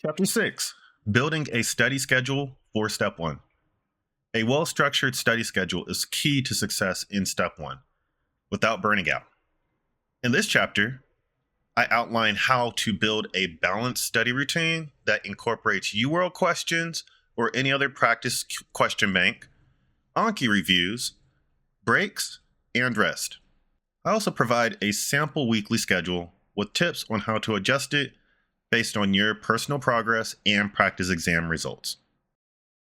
Chapter 6, Building a Study Schedule for Step 1. A well-structured study schedule is key to success in Step 1 without burning out. In this chapter, I outline how to build a balanced study routine that incorporates UWorld questions or any other practice question bank, Anki reviews, breaks, and rest. I also provide a sample weekly schedule with tips on how to adjust it based on your personal progress and practice exam results.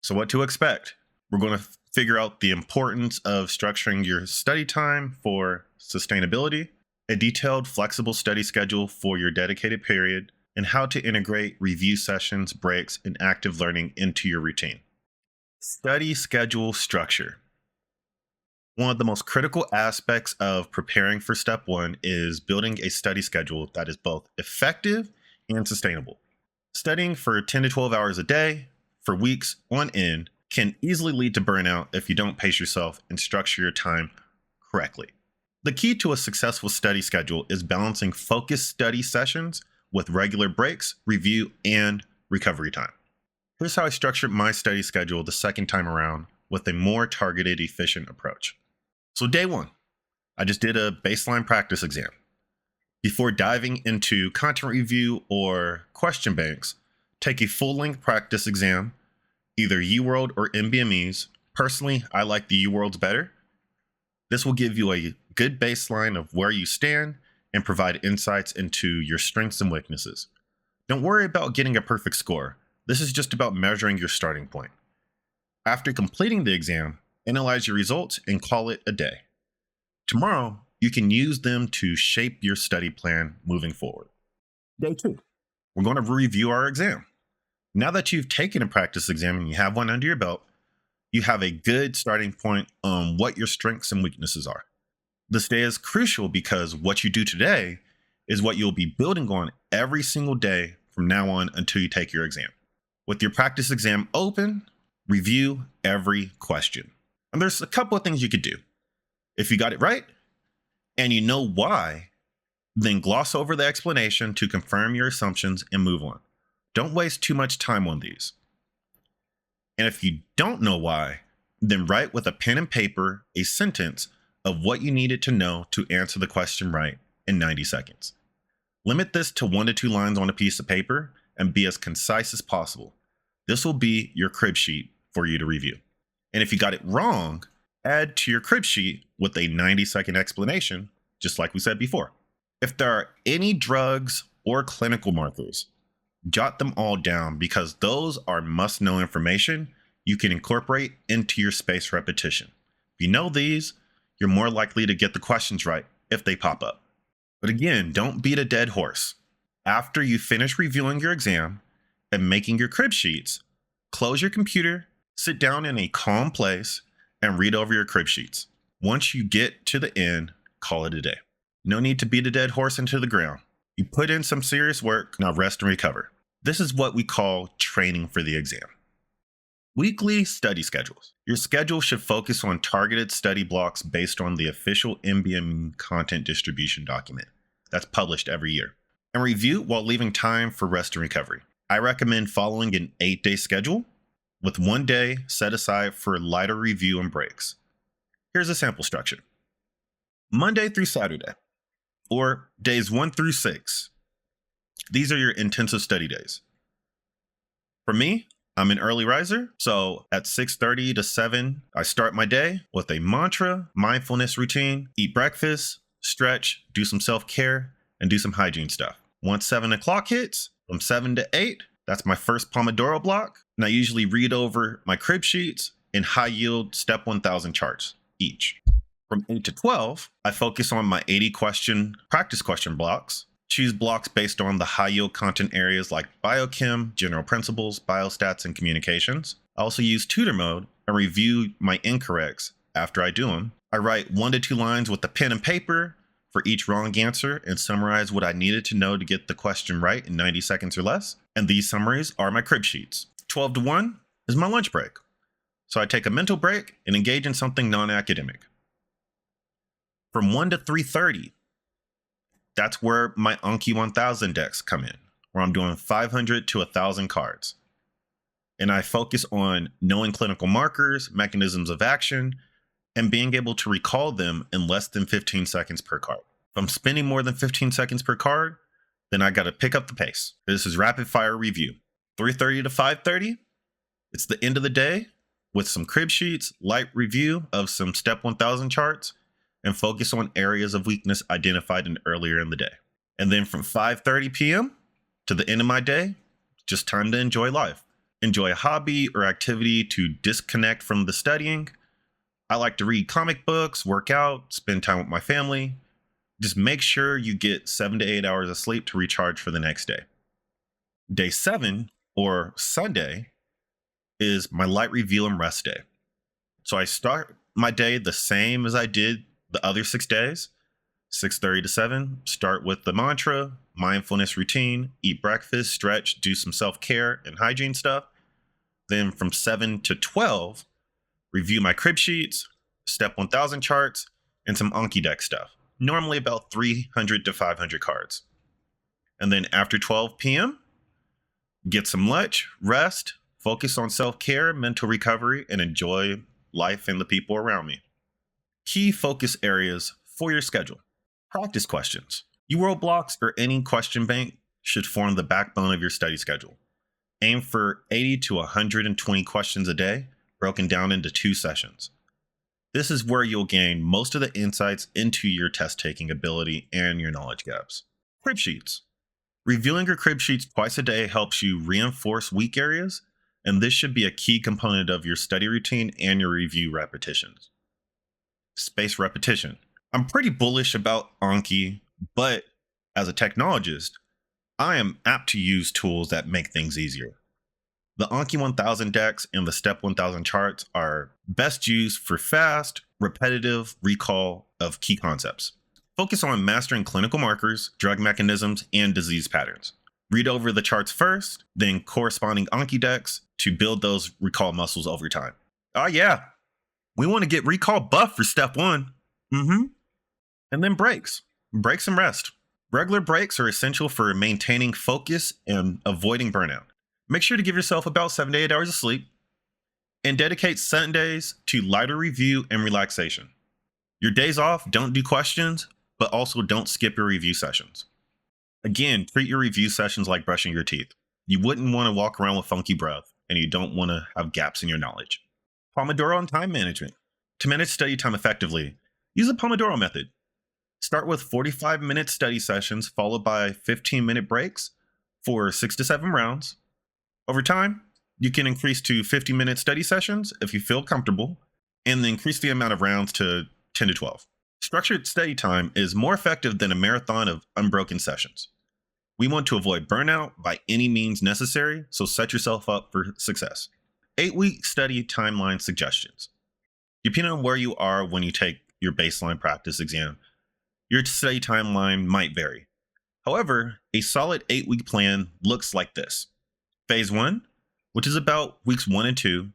So what to expect? We're going to figure out the importance of structuring your study time for sustainability, a detailed, flexible study schedule for your dedicated period, and how to integrate review sessions, breaks, and active learning into your routine. Study schedule structure. One of the most critical aspects of preparing for Step 1 is building a study schedule that is both effective and sustainable. Studying for 10 to 12 hours a day for weeks on end can easily lead to burnout if you don't pace yourself and structure your time correctly. The key to a successful study schedule is balancing focused study sessions with regular breaks, review, and recovery time. Here's how I structured my study schedule the second time around with a more targeted, efficient approach. So day 1, I just did a baseline practice exam. Before diving into content review or question banks, take a full-length practice exam, either UWorld or NBMEs. Personally, I like the UWorlds better. This will give you a good baseline of where you stand and provide insights into your strengths and weaknesses. Don't worry about getting a perfect score. This is just about measuring your starting point. After completing the exam, analyze your results and call it a day. Tomorrow, you can use them to shape your study plan moving forward. Day 2, we're going to review our exam. Now that you've taken a practice exam and you have one under your belt, you have a good starting point on what your strengths and weaknesses are. This day is crucial because what you do today is what you'll be building on every single day from now on until you take your exam. With your practice exam open, review every question. And there's a couple of things you could do. If you got it right, and you know why, then gloss over the explanation to confirm your assumptions and move on. Don't waste too much time on these. And if you don't know why, then write with a pen and paper a sentence of what you needed to know to answer the question right in 90 seconds. Limit this to 1 to 2 lines on a piece of paper and be as concise as possible. This will be your crib sheet for you to review. And if you got it wrong, add to your crib sheet with a 90-second explanation, just like we said before. If there are any drugs or clinical markers, jot them all down because those are must-know information you can incorporate into your spaced repetition. If you know these, you're more likely to get the questions right if they pop up. But again, don't beat a dead horse. After you finish reviewing your exam and making your crib sheets, close your computer, sit down in a calm place, and read over your crib sheets. Once you get to the end, call it a day. No need to beat a dead horse into the ground. You put in some serious work, now rest and recover. This is what we call training for the exam. Weekly study schedules. Your schedule should focus on targeted study blocks based on the official NBME content distribution document that's published every year. And review while leaving time for rest and recovery. I recommend following an 8-day schedule with 1 day set aside for lighter review and breaks. Here's a sample structure. Monday through Saturday, or days 1 through 6. These are your intensive study days. For me, I'm an early riser, so at 6:30 to 7, I start my day with a mantra, mindfulness routine, eat breakfast, stretch, do some self-care, and do some hygiene stuff. Once 7 o'clock hits, from 7 to 8, that's my first Pomodoro block, and I usually read over my crib sheets and high-yield Step 1000 charts each. From 8 to 12, I focus on my 80-question practice question blocks. Choose blocks based on the high-yield content areas like biochem, general principles, biostats, and communications. I also use tutor mode and review my incorrects after I do them. I write 1 to 2 lines with a pen and paper for each wrong answer and summarize what I needed to know to get the question right in 90 seconds or less. And these summaries are my crib sheets. 12 to 1 is my lunch break. So I take a mental break and engage in something non-academic. From 1 to 3:30, that's where my Anki 1000 decks come in, where I'm doing 500 to 1,000 cards. And I focus on knowing clinical markers, mechanisms of action, and being able to recall them in less than 15 seconds per card. If I'm spending more than 15 seconds per card, then I got to pick up the pace. This is rapid fire review. 3:30 to 5:30, it's the end of the day with some crib sheets, light review of some Step 1000 charts, and focus on areas of weakness identified earlier in the day. And then from 5:30 p.m. to the end of my day, just time to enjoy life. Enjoy a hobby or activity to disconnect from the studying. I like to read comic books, work out, spend time with my family. Just make sure you get 7 to 8 hours of sleep to recharge for the next day. Day 7, or Sunday, is my light review and rest day. So I start my day the same as I did the other 6 days. 6:30 to 7, start with the mantra, mindfulness routine, eat breakfast, stretch, do some self-care and hygiene stuff. Then from 7 to 12, review my crib sheets, Step 1000 charts, and some Anki deck stuff. Normally about 300 to 500 cards. And then after 12 p.m., get some lunch, rest, focus on self-care, mental recovery, and enjoy life and the people around me. Key focus areas for your schedule. Practice questions. UWorld blocks or any question bank should form the backbone of your study schedule. Aim for 80 to 120 questions a day, broken down into 2 sessions. This is where you'll gain most of the insights into your test-taking ability and your knowledge gaps. Crib sheets. Reviewing your crib sheets twice a day helps you reinforce weak areas, and this should be a key component of your study routine and your review repetitions. Spaced repetition. I'm pretty bullish about Anki, but as a technologist, I am apt to use tools that make things easier. The Anki 1000 decks and the Step 1000 charts are best used for fast, repetitive recall of key concepts. Focus on mastering clinical markers, drug mechanisms, and disease patterns. Read over the charts first, then corresponding Anki decks to build those recall muscles over time. Oh yeah, we want to get recall buff for Step 1. And then breaks. Breaks and rest. Regular breaks are essential for maintaining focus and avoiding burnout. Make sure to give yourself about 7 to 8 hours of sleep and dedicate Sundays to lighter review and relaxation. Your days off, don't do questions, but also don't skip your review sessions. Again, treat your review sessions like brushing your teeth. You wouldn't want to walk around with funky breath, and you don't want to have gaps in your knowledge. Pomodoro and time management. To manage study time effectively, use the Pomodoro method. Start with 45-minute study sessions followed by 15-minute breaks for 6 to 7 rounds. Over time, you can increase to 50-minute study sessions if you feel comfortable, and then increase the amount of rounds to 10 to 12. Structured study time is more effective than a marathon of unbroken sessions. We want to avoid burnout by any means necessary, so set yourself up for success. 8-week study timeline suggestions. Depending on where you are when you take your baseline practice exam, your study timeline might vary. However, a solid 8-week plan looks like this. Phase 1, which is about weeks 1 and 2,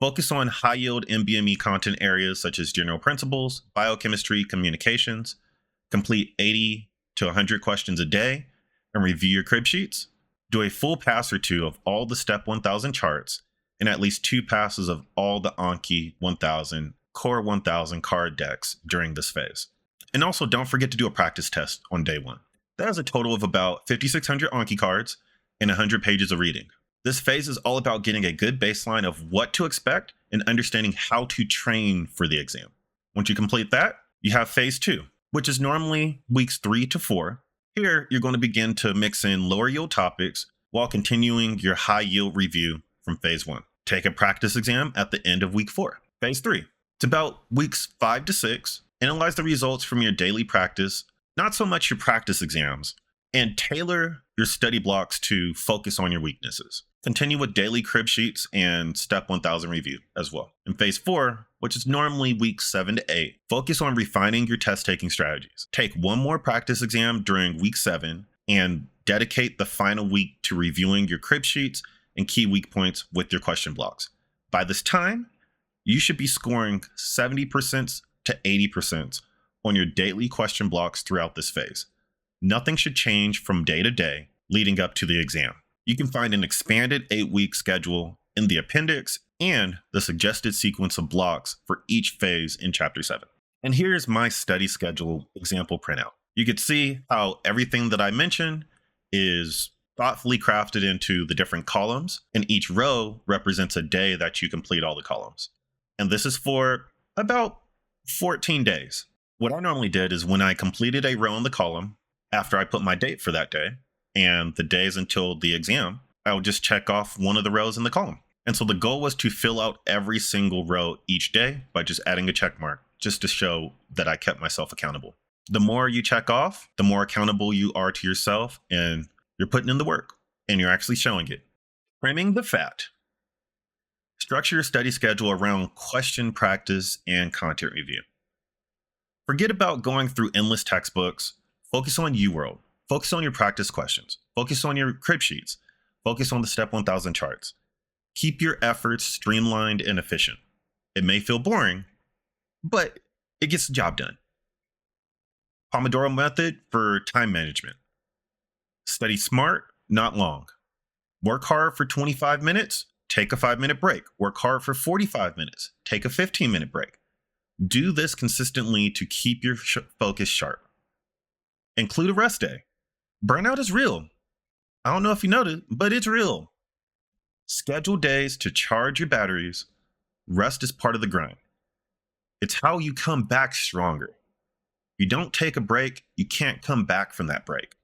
focus on high-yield NBME content areas such as general principles, biochemistry, communications, complete 80 to 100 questions a day, and review your crib sheets. Do a full pass or 2 of all the Step 1000 charts, and at least 2 passes of all the Anki 1000, Core 1000 card decks during this phase. And also don't forget to do a practice test on day 1. That is a total of about 5,600 Anki cards and 100 pages of reading. This phase is all about getting a good baseline of what to expect and understanding how to train for the exam. Once you complete that, you have phase 2, which is normally weeks 3 to 4. Here, you're going to begin to mix in lower yield topics while continuing your high yield review from phase 1. Take a practice exam at the end of week 4. Phase 3. It's about weeks 5 to 6. Analyze the results from your daily practice, not so much your practice exams, and tailor your study blocks to focus on your weaknesses. Continue with daily crib sheets and Step 1000 review as well. In phase 4, which is normally weeks 7 to 8, focus on refining your test-taking strategies. Take one more practice exam during week 7 and dedicate the final week to reviewing your crib sheets and key weak points with your question blocks. By this time, you should be scoring 70% to 80% on your daily question blocks throughout this phase. Nothing should change from day to day, leading up to the exam. You can find an expanded 8-week schedule in the appendix and the suggested sequence of blocks for each phase in Chapter 7. And here's my study schedule example printout. You can see how everything that I mentioned is thoughtfully crafted into the different columns, and each row represents a day that you complete all the columns. And this is for about 14 days. What I normally did is when I completed a row in the column, after I put my date for that day and the days until the exam, I would just check off one of the rows in the column. And so the goal was to fill out every single row each day by just adding a check mark, just to show that I kept myself accountable. The more you check off, the more accountable you are to yourself, and you're putting in the work and you're actually showing it. Trimming the fat. Structure your study schedule around question practice and content review. Forget about going through endless textbooks. Focus on UWorld. Focus on your practice questions. Focus on your crib sheets. Focus on the Step 1000 charts. Keep your efforts streamlined and efficient. It may feel boring, but it gets the job done. Pomodoro method for time management. Study smart, not long. Work hard for 25 minutes, take a 5-minute break. Work hard for 45 minutes, take a 15-minute break. Do this consistently to keep your focus sharp. Include a rest day. Burnout is real. I don't know if you noticed, but it's real. Schedule days to charge your batteries. Rest is part of the grind. It's how you come back stronger. If you don't take a break, you can't come back from that break.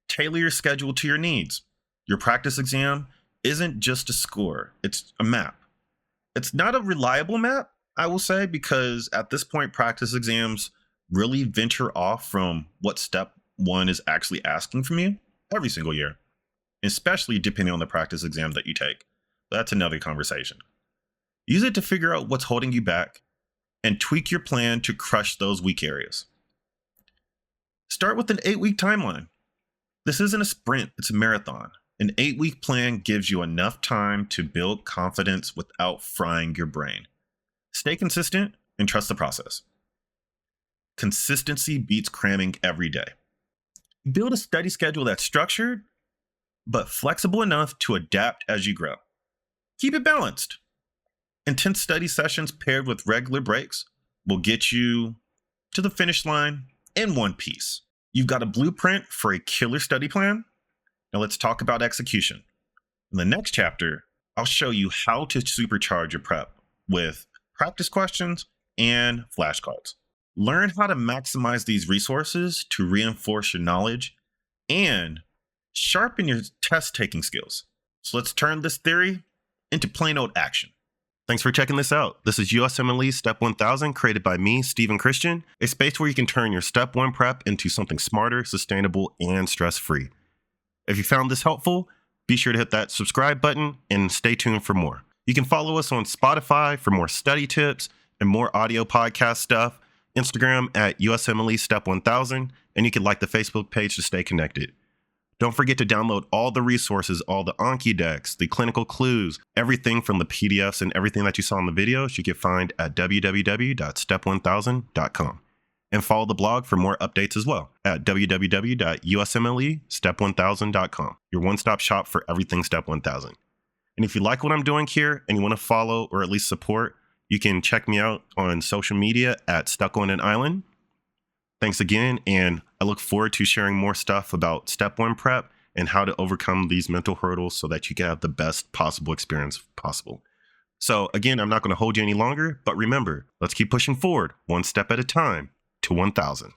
Tailor your schedule to your needs. Your practice exam isn't just a score, it's a map. It's not a reliable map, I will say, because at this point, practice exams really venture off from what Step 1 is actually asking from you every single year, especially depending on the practice exam that you take. That's another conversation. Use it to figure out what's holding you back and tweak your plan to crush those weak areas. Start with an 8-week timeline. This isn't a sprint, it's a marathon. An 8-week plan gives you enough time to build confidence without frying your brain. Stay consistent and trust the process. Consistency beats cramming every day. Build a study schedule that's structured, but flexible enough to adapt as you grow. Keep it balanced. Intense study sessions paired with regular breaks will get you to the finish line in one piece. You've got a blueprint for a killer study plan. Now let's talk about execution. In the next chapter, I'll show you how to supercharge your prep with practice questions and flashcards. Learn how to maximize these resources to reinforce your knowledge and sharpen your test-taking skills. So let's turn this theory into plain old action. Thanks for checking this out. This is USMLE Step 1000, created by me, Stephen Christian, a space where you can turn your Step 1 prep into something smarter, sustainable, and stress-free. If you found this helpful, be sure to hit that subscribe button and stay tuned for more. You can follow us on Spotify for more study tips and more audio podcast stuff, Instagram at USMLE Step 1000, and you can like the Facebook page to stay connected. Don't forget to download all the resources, all the Anki decks, the clinical clues, everything from the PDFs and everything that you saw in the videos you can find at www.step1000.com. And follow the blog for more updates as well at www.usmlestep1000.com, your one-stop shop for everything Step 1000. And if you like what I'm doing here and you want to follow or at least support, you can check me out on social media at Stuck on an Island. Thanks again, and I look forward to sharing more stuff about Step 1 prep and how to overcome these mental hurdles so that you can have the best possible experience possible. So again, I'm not going to hold you any longer, but remember, let's keep pushing forward one step at a time to 1000.